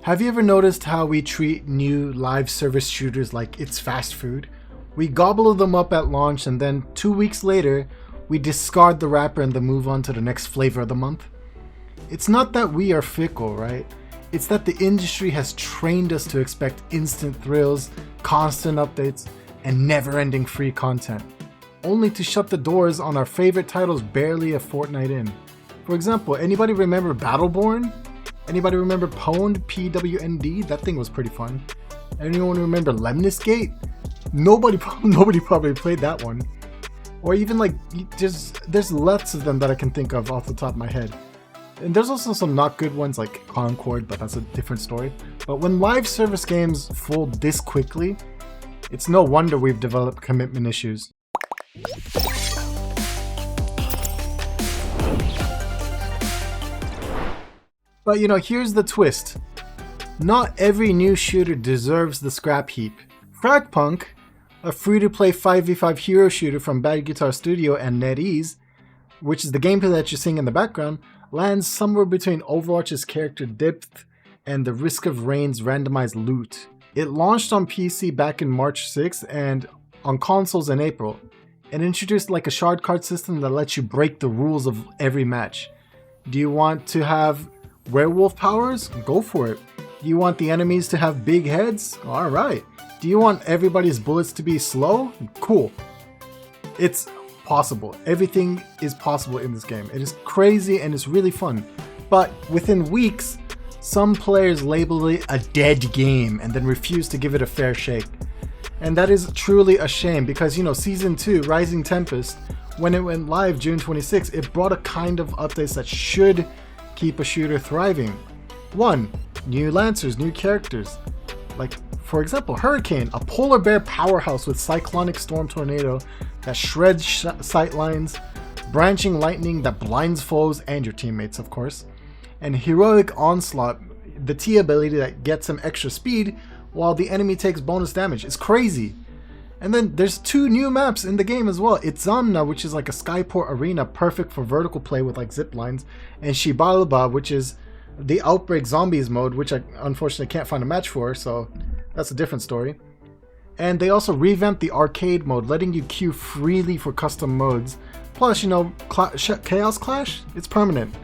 Have you ever noticed how we treat new live service shooters like it's fast food? We gobble them up at launch and then 2 weeks later, we discard the wrapper and then move on to the next flavor of the month. It's not that we are fickle, right? It's that the industry has trained us to expect instant thrills, constant updates, and never-ending free content, only to shut the doors on our favorite titles barely a fortnight in. For example, anybody remember Battleborn? Anybody remember Pwned? PWND? That thing was pretty fun. Anyone remember Lemnis Gate? Nobody probably played that one. Or even like, there's lots of them that I can think of off the top of my head. And there's also some not good ones like Concord, but that's a different story. But when live service games fold this quickly, it's no wonder we've developed commitment issues. But here's the twist. Not every new shooter deserves the scrap heap. FragPunk, a free-to-play 5v5 hero shooter from Bad Guitar Studio and NetEase, which is the gameplay that you're seeing in the background, lands somewhere between Overwatch's character depth and the Risk of Rain's randomized loot. It launched on PC back in March 6th and on consoles in April. It introduced like a shard card system that lets you break the rules of every match. Do you want to have werewolf powers? Go for it. Do you want the enemies to have big heads? Alright. Do you want everybody's bullets to be slow? Cool. It's possible. Everything is possible in this game. It is crazy and it's really fun. But within weeks, some players label it a dead game and then refuse to give it a fair shake. And that is truly a shame because, Season 2, Rising Tempest, when it went live June 26, it brought a kind of updates that should keep a shooter thriving. 1. New Lancers, new characters. Like, for example, Hurricane, a polar bear powerhouse with cyclonic storm tornado that shreds sightlines, branching lightning that blinds foes and your teammates, of course, and Heroic Onslaught, the T ability that gets him extra speed while the enemy takes bonus damage. It's crazy. And then there's 2 new maps in the game as well. Itzamna, which is like a skyport arena perfect for vertical play with like zip lines, and Shibalba, which is the Outbreak Zombies mode, which I unfortunately can't find a match for, so that's a different story. And they also revamped the arcade mode, letting you queue freely for custom modes. Plus, Chaos Clash, it's permanent.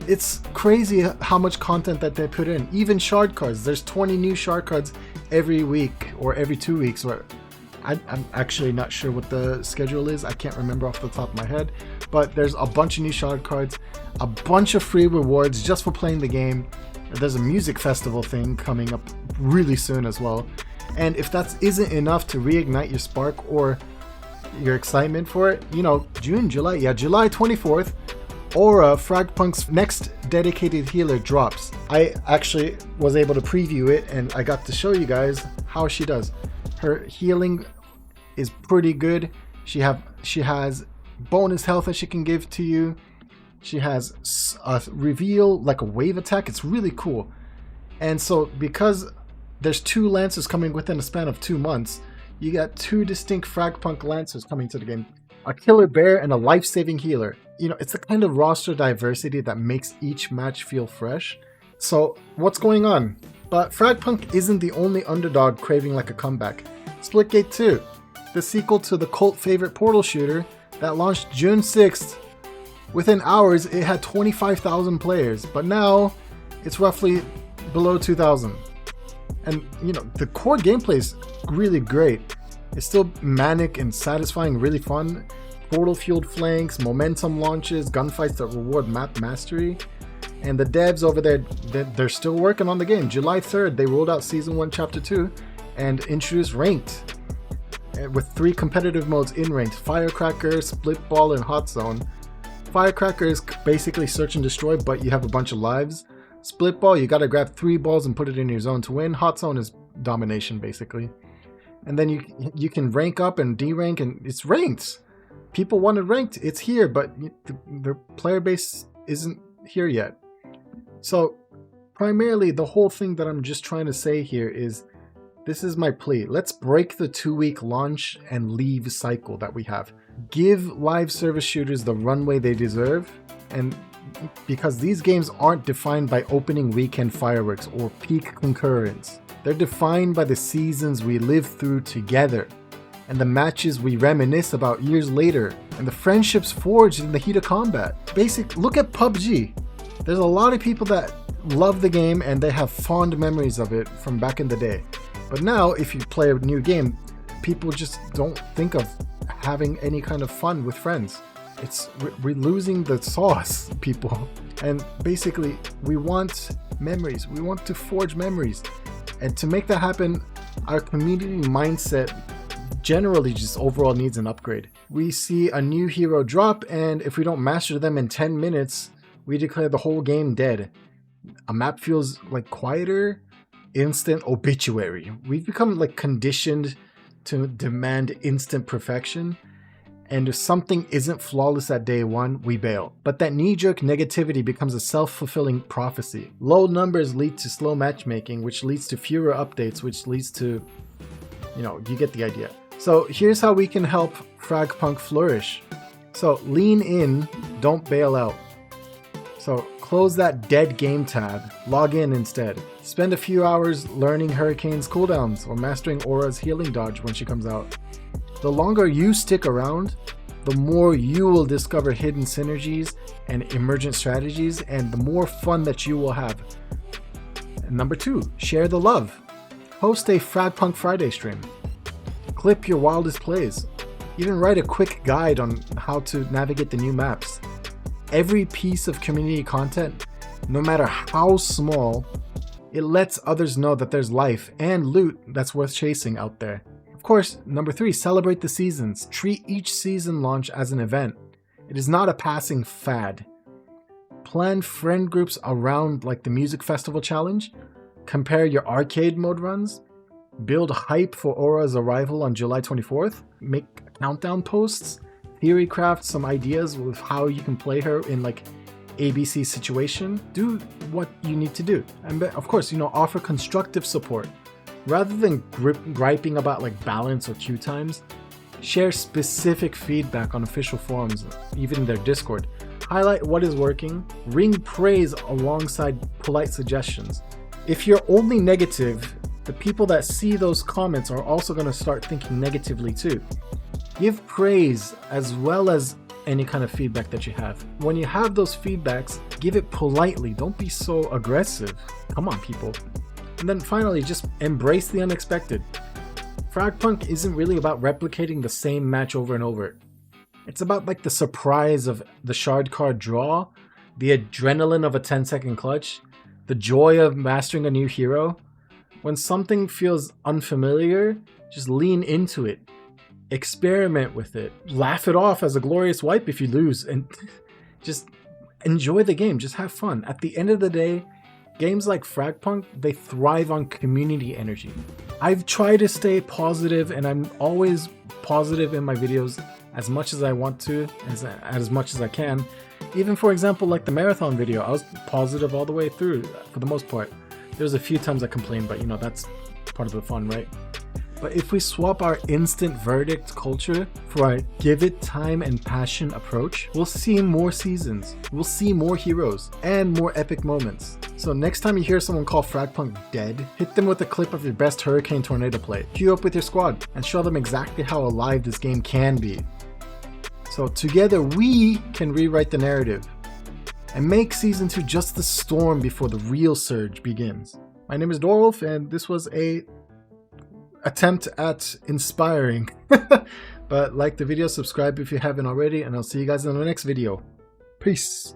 It's crazy how much content that they put in. Even shard cards, there's 20 new shard cards every week or every 2 weeks. Or I'm actually not sure what the schedule is. I can't remember off the top of my head. But there's a bunch of new shard cards, a bunch of free rewards just for playing the game. There's a music festival thing coming up really soon as well. And if that isn't enough to reignite your spark or your excitement for it, July 24th, Aura, FragPunk's next dedicated healer, drops. I actually was able to preview it and I got to show you guys how she does. Her healing is pretty good. She has bonus health that she can give to you. She has a reveal, like a wave attack. It's really cool. And so because there's 2 Lancers coming within a span of 2 months, you got 2 distinct FragPunk Lancers coming to the game. A killer bear and a life-saving healer. It's the kind of roster diversity that makes each match feel fresh. So what's going on? But FragPunk isn't the only underdog craving like a comeback. Splitgate 2, the sequel to the cult favorite Portal shooter that launched June 6th. Within hours, it had 25,000 players, but now it's roughly below 2,000. And the core gameplay is really great. It's still manic and satisfying, really fun. Portal-fueled flanks, momentum launches, gunfights that reward map mastery. And the devs over there, they're still working on the game. July 3rd, they rolled out Season 1, Chapter 2 and introduced Ranked with 3 competitive modes in Ranked: Firecracker, Split Ball, and Hot Zone. Firecracker is basically search and destroy, but you have a bunch of lives. Split Ball, you gotta grab 3 balls and put it in your zone to win. Hot Zone is domination, basically. And then you can rank up and derank, and it's ranked. People wanted ranked. It's here, but the player base isn't here yet. So primarily, the whole thing that I'm just trying to say here is, this is my plea. Let's break the 2-week launch and leave cycle that we have. Give live service shooters the runway they deserve, and because these games aren't defined by opening weekend fireworks or peak concurrence. They're defined by the seasons we live through together, and the matches we reminisce about years later, and the friendships forged in the heat of combat. Look at PUBG. There's a lot of people that love the game and they have fond memories of it from back in the day. But now, if you play a new game, people just don't think of having any kind of fun with friends. We're losing the sauce, people. And basically, we want memories. We want to forge memories. And to make that happen, our community mindset generally just overall needs an upgrade. We see a new hero drop, and if we don't master them in 10 minutes, we declare the whole game dead. A map feels like quieter, instant obituary. We've become like conditioned to demand instant perfection. And if something isn't flawless at day one, we bail. But that knee-jerk negativity becomes a self-fulfilling prophecy. Low numbers lead to slow matchmaking, which leads to fewer updates, which leads to, you get the idea. So here's how we can help FragPunk flourish. So lean in, don't bail out. So close that dead game tab, log in instead. Spend a few hours learning Hurricane's cooldowns or mastering Aura's healing dodge when she comes out. The longer you stick around, the more you will discover hidden synergies and emergent strategies, and the more fun that you will have. And number 2, share the love. Host a FragPunk Friday stream. Clip your wildest plays. Even write a quick guide on how to navigate the new maps. Every piece of community content, no matter how small, it lets others know that there's life and loot that's worth chasing out there. Of course, number 3, celebrate the seasons. Treat each season launch as an event. It is not a passing fad. Plan friend groups around like the music festival challenge. Compare your arcade mode runs. Build hype for Aura's arrival on July 24th. Make countdown posts. Theory craft some ideas with how you can play her in like ABC situation. Do what you need to do. And of course, offer constructive support. Rather than griping about like balance or queue times, share specific feedback on official forums, even in their Discord. Highlight what is working, ring praise alongside polite suggestions. If you're only negative, the people that see those comments are also going to start thinking negatively too. Give praise as well as any kind of feedback that you have. When you have those feedbacks, give it politely. Don't be so aggressive. Come on, people. And then finally, just embrace the unexpected. FragPunk isn't really about replicating the same match over and over. It's about like the surprise of the shard card draw, the adrenaline of a 10-second clutch, the joy of mastering a new hero. When something feels unfamiliar, just lean into it. Experiment with it. Laugh it off as a glorious wipe if you lose, and just enjoy the game. Just have fun. At the end of the day, games like FragPunk, they thrive on community energy. I've tried to stay positive, and I'm always positive in my videos as much as I want to, as much as I can. Even for example, like the marathon video, I was positive all the way through for the most part. There's a few times I complained, but that's part of the fun, right? But if we swap our instant verdict culture for a give it time and passion approach, we'll see more seasons, we'll see more heroes, and more epic moments. So next time you hear someone call FragPunk dead, hit them with a clip of your best Hurricane Tornado play, queue up with your squad, and show them exactly how alive this game can be. So together we can rewrite the narrative and make Season 2 just the storm before the real surge begins. My name is Dorwulf, and this was a attempt at inspiring. But like the video, subscribe if you haven't already, and I'll see you guys in the next video. Peace.